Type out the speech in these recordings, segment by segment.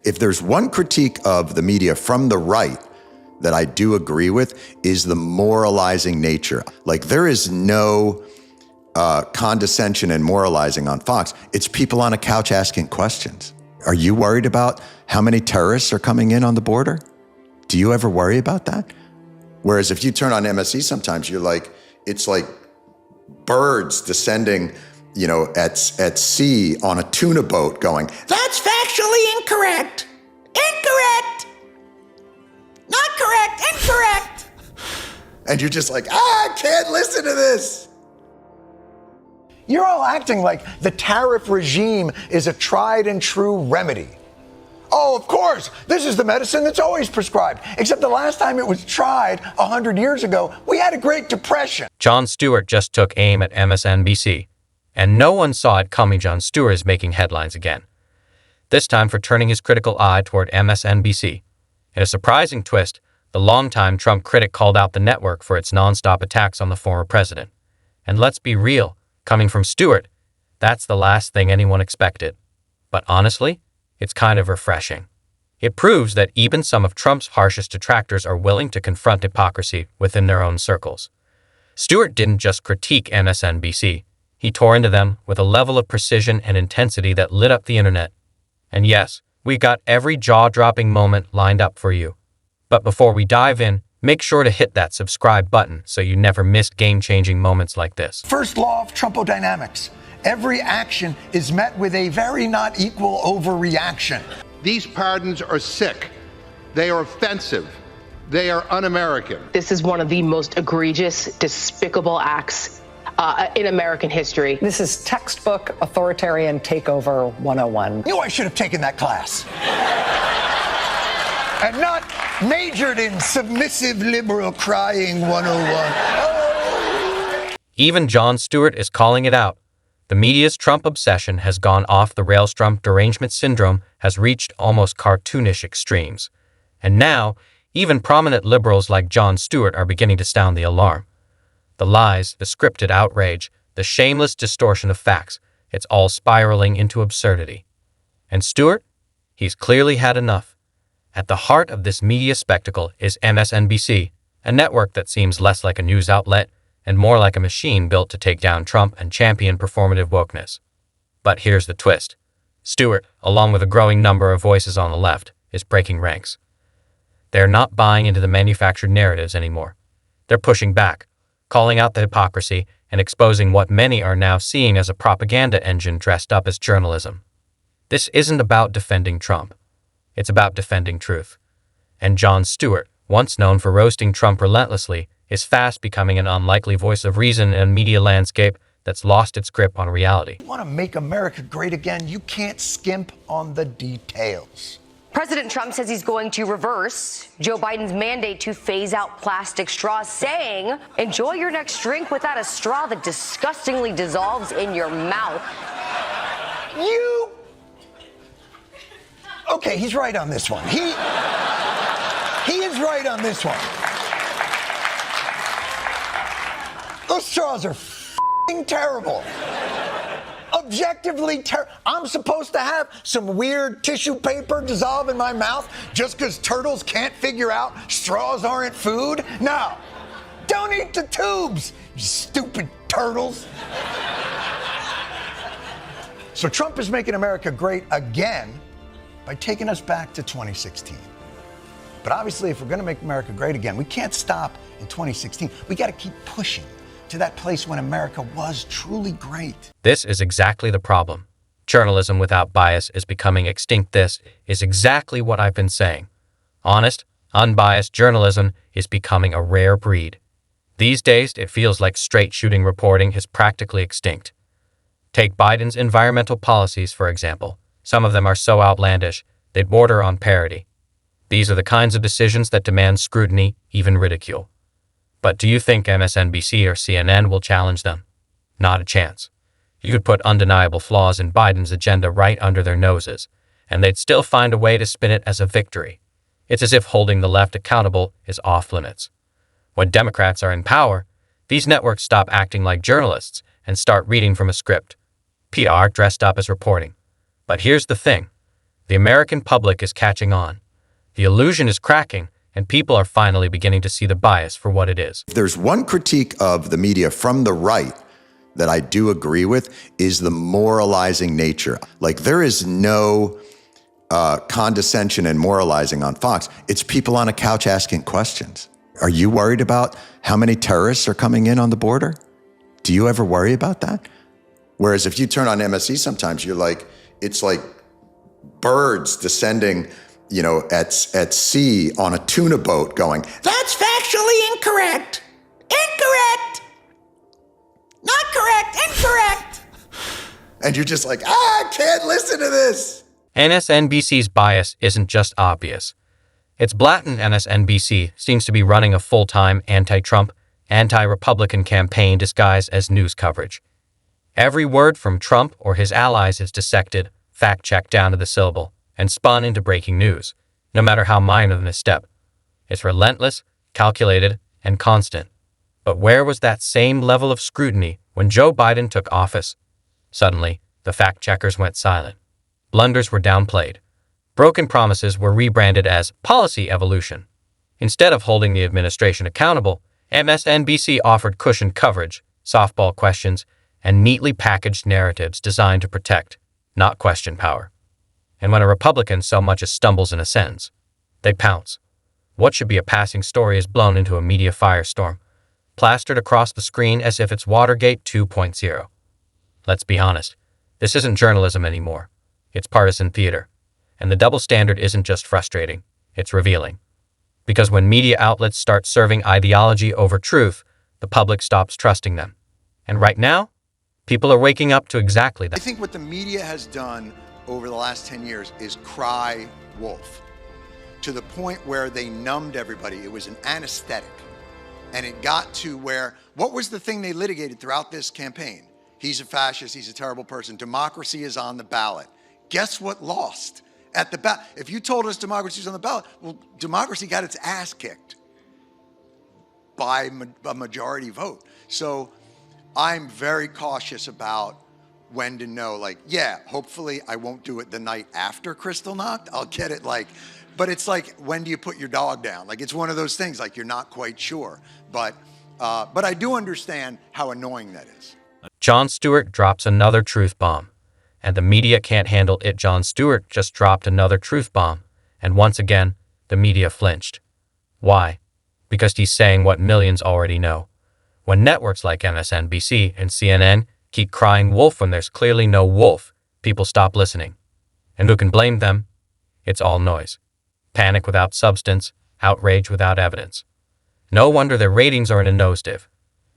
If there's one critique of the media from the right that I do agree with, is the moralizing nature. Like, there is no condescension and moralizing on Fox. It's people on a couch asking questions. Are you worried about how many terrorists are coming in on the border? Do you ever worry about that? Whereas if you turn on MSE sometimes, you're like, it's like birds descending, you know, at sea on a tuna boat going, that's factually incorrect. Incorrect. Not correct. Incorrect. And you're just like, I can't listen to this. You're all acting like the tariff regime is a tried and true remedy. Oh, of course, this is the medicine that's always prescribed. Except the last time it was tried 100 years ago, we had a Great Depression. Jon Stewart just took aim at MSNBC, and no one saw it coming. Jon Stewart is making headlines again, this time for turning his critical eye toward MSNBC. In a surprising twist, the longtime Trump critic called out the network for its nonstop attacks on the former president. And let's be real, coming from Stewart, that's the last thing anyone expected. But honestly, it's kind of refreshing. It proves that even some of Trump's harshest detractors are willing to confront hypocrisy within their own circles. Stewart didn't just critique MSNBC. He tore into them with a level of precision and intensity that lit up the internet. And yes, we got every jaw-dropping moment lined up for you. But before we dive in, make sure to hit that subscribe button so you never miss game-changing moments like this. First law of Trumpodynamics. Every action is met with a very not equal overreaction. These pardons are sick. They are offensive. They are un-American. This is one of the most egregious, despicable acts in American history. This is textbook authoritarian takeover 101. You know, I should have taken that class. And not majored in submissive liberal crying 101. Oh. Even Jon Stewart is calling it out. The media's Trump obsession has gone off the rails. Trump derangement syndrome has reached almost cartoonish extremes. And now, even prominent liberals like Jon Stewart are beginning to sound the alarm. The lies, the scripted outrage, the shameless distortion of facts, it's all spiraling into absurdity. And Stewart? He's clearly had enough. At the heart of this media spectacle is MSNBC, a network that seems less like a news outlet and more like a machine built to take down Trump and champion performative wokeness. But here's the twist. Stewart, along with a growing number of voices on the left, is breaking ranks. They're not buying into the manufactured narratives anymore. They're pushing back, calling out the hypocrisy and exposing what many are now seeing as a propaganda engine dressed up as journalism. This isn't about defending Trump. It's about defending truth. And Jon Stewart, once known for roasting Trump relentlessly, is fast becoming an unlikely voice of reason in a media landscape that's lost its grip on reality. You want to make America great again? You can't skimp on the details. President Trump says he's going to reverse Joe Biden's mandate to phase out plastic straws, saying, enjoy your next drink without a straw that disgustingly dissolves in your mouth. Okay, he's right on this one. He is right on this one. Those straws are f***ing terrible. Objectively terrible. I'm supposed to have some weird tissue paper dissolve in my mouth just because turtles can't figure out straws aren't food? No. Don't eat the tubes, you stupid turtles. So Trump is making America great again by taking us back to 2016. But obviously, if we're going to make America great again, we can't stop in 2016. We got to keep pushing to that place when America was truly great. This is exactly the problem. Journalism without bias is becoming extinct. This is exactly what I've been saying. Honest, unbiased journalism is becoming a rare breed. These days, it feels like straight-shooting reporting is practically extinct. Take Biden's environmental policies, for example. Some of them are so outlandish, they border on parody. These are the kinds of decisions that demand scrutiny, even ridicule. But do you think MSNBC or CNN will challenge them? Not a chance. You could put undeniable flaws in Biden's agenda right under their noses, and they'd still find a way to spin it as a victory. It's as if holding the left accountable is off limits. When Democrats are in power, these networks stop acting like journalists and start reading from a script. PR dressed up as reporting. But here's the thing. The American public is catching on. The illusion is cracking, and people are finally beginning to see the bias for what it is. If there's one critique of the media from the right that I do agree with, is the moralizing nature. Like, there is no condescension and moralizing on Fox. It's people on a couch asking questions. Are you worried about how many terrorists are coming in on the border? Do you ever worry about that? Whereas if you turn on MSC sometimes, you're like, it's like birds descending, you know, at sea on a tuna boat going, that's factually incorrect. Incorrect. Not correct. Incorrect. And you're just like, I can't listen to this. MSNBC's bias isn't just obvious. It's blatant. MSNBC seems to be running a full-time anti-Trump, anti-Republican campaign disguised as news coverage. Every word from Trump or his allies is dissected, fact-checked down to the syllable, and spun into breaking news, no matter how minor the misstep. It's relentless, calculated, and constant. But where was that same level of scrutiny when Joe Biden took office? Suddenly, the fact-checkers went silent. Blunders were downplayed. Broken promises were rebranded as policy evolution. Instead of holding the administration accountable, MSNBC offered cushioned coverage, softball questions, and neatly packaged narratives designed to protect, not question power. And when a Republican so much as stumbles in a sentence, they pounce. What should be a passing story is blown into a media firestorm, plastered across the screen as if it's Watergate 2.0. Let's be honest, this isn't journalism anymore. It's partisan theater. And the double standard isn't just frustrating, it's revealing. Because when media outlets start serving ideology over truth, the public stops trusting them. And right now, people are waking up to exactly that. I think what the media has done over the last 10 years is cry wolf, to the point where they numbed everybody. It was an anesthetic. And it got to where, what was the thing they litigated throughout this campaign? He's a fascist, he's a terrible person. Democracy is on the ballot. Guess what lost? At the ballot. If you told us democracy is on the ballot, well, democracy got its ass kicked by a majority vote. So I'm very cautious about when to know, like, yeah, hopefully I won't do it the night after Kristallnacht. I'll get it, like, but it's like, when do you put your dog down? Like, it's one of those things, like, you're not quite sure. But I do understand how annoying that is. Jon Stewart drops another truth bomb. And the media can't handle it. Jon Stewart just dropped another truth bomb. And once again, the media flinched. Why? Because he's saying what millions already know. When networks like MSNBC and CNN keep crying wolf when there's clearly no wolf, people stop listening. And who can blame them? It's all noise. Panic without substance, outrage without evidence. No wonder their ratings are in a nosedive.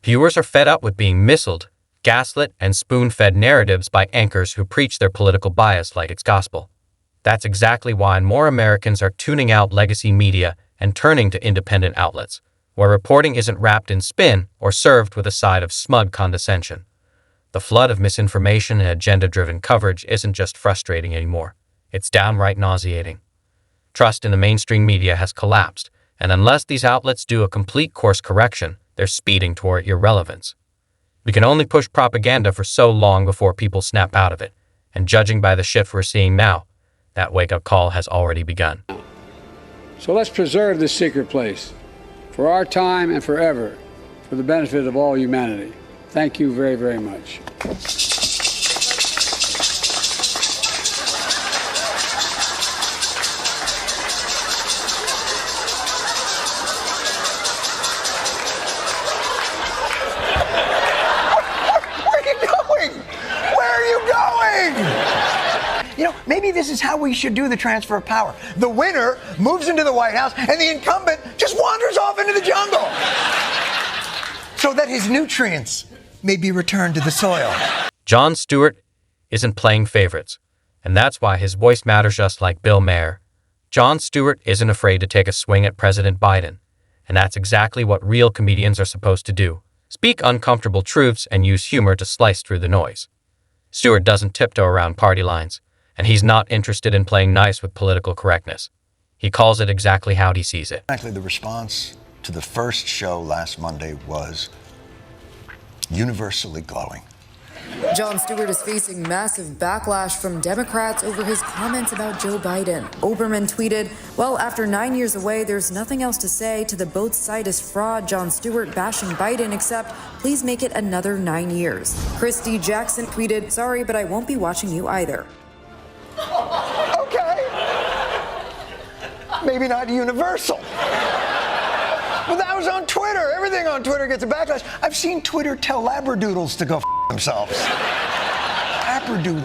Viewers are fed up with being missiled, gaslit, and spoon-fed narratives by anchors who preach their political bias like it's gospel. That's exactly why more Americans are tuning out legacy media and turning to independent outlets, where reporting isn't wrapped in spin or served with a side of smug condescension. The flood of misinformation and agenda-driven coverage isn't just frustrating anymore. It's downright nauseating. Trust in the mainstream media has collapsed, and unless these outlets do a complete course correction, they're speeding toward irrelevance. We can only push propaganda for so long before people snap out of it, and judging by the shift we're seeing now, that wake-up call has already begun. So let's preserve this secret place for our time and forever, for the benefit of all humanity. Thank you very, very much. You know, maybe this is how we should do the transfer of power. The winner moves into the White House, and the incumbent just wanders off into the jungle so that his nutrients may be returned to the soil. Jon Stewart isn't playing favorites, and that's why his voice matters just like Bill Maher. Jon Stewart isn't afraid to take a swing at President Biden, and that's exactly what real comedians are supposed to do. Speak uncomfortable truths and use humor to slice through the noise. Stewart doesn't tiptoe around party lines, and he's not interested in playing nice with political correctness. He calls it exactly how he sees it. Actually, the response to the first show last Monday was universally glowing. Jon Stewart is facing massive backlash from Democrats over his comments about Joe Biden. Oberman tweeted, well, after 9 years away, there's nothing else to say to the both side is fraud Jon Stewart bashing Biden except please make it another 9 years. Christy Jackson tweeted, sorry, but I won't be watching you either. Okay. Maybe not universal. But that was on Twitter. Everything on Twitter gets a backlash. I've seen Twitter tell labradoodles to go themselves. Labradoodles.